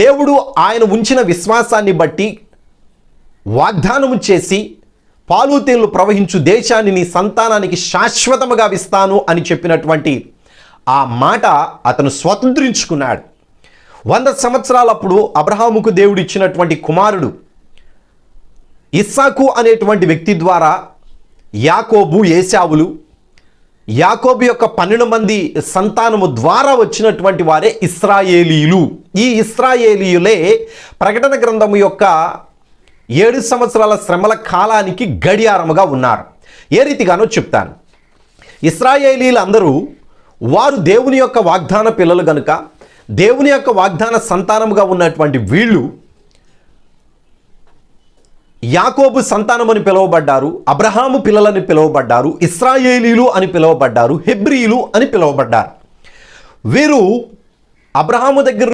దేవుడు ఆయన ఉంచిన విశ్వాసాన్ని బట్టి వాగ్దానము చేసి పాలు తేళ్లు ప్రవహించు దేశాన్ని నీ సంతానానికి శాశ్వతముగా ఇస్తాను అని చెప్పినటువంటి ఆ మాట అతను స్వతంత్రించుకున్నాడు. 100 సంవత్సరాలప్పుడు అబ్రహాముకు దేవుడు ఇచ్చినటువంటి కుమారుడు ఇస్సాకు అనేటువంటి వ్యక్తి ద్వారా యాకోబు, ఏశావులు, యాకోబు యొక్క 12 మంది సంతానము ద్వారా వచ్చినటువంటి వారే ఇశ్రాయేలీయులు. ఈ ఇశ్రాయేలీయులే ప్రకటన గ్రంథము యొక్క 7 సంవత్సరాల శ్రమల కాలానికి గడియారముగా ఉన్నారు. ఏ రీతిగానో చెప్తాను. ఇశ్రాయేలీలందరూ వారు దేవుని యొక్క వాగ్దాన పిల్లలు గనుక, దేవుని యొక్క వాగ్దాన సంతానముగా ఉన్నటువంటి వీళ్ళు యాకోబు సంతానమని పిలువబడ్డారు, అబ్రహాము పిల్లలని పిలువబడ్డారు, ఇశ్రాయేలీలు అని పిలువబడ్డారు, హెబ్రీయులు అని పిలువబడ్డారు. వీరు అబ్రహాము దగ్గర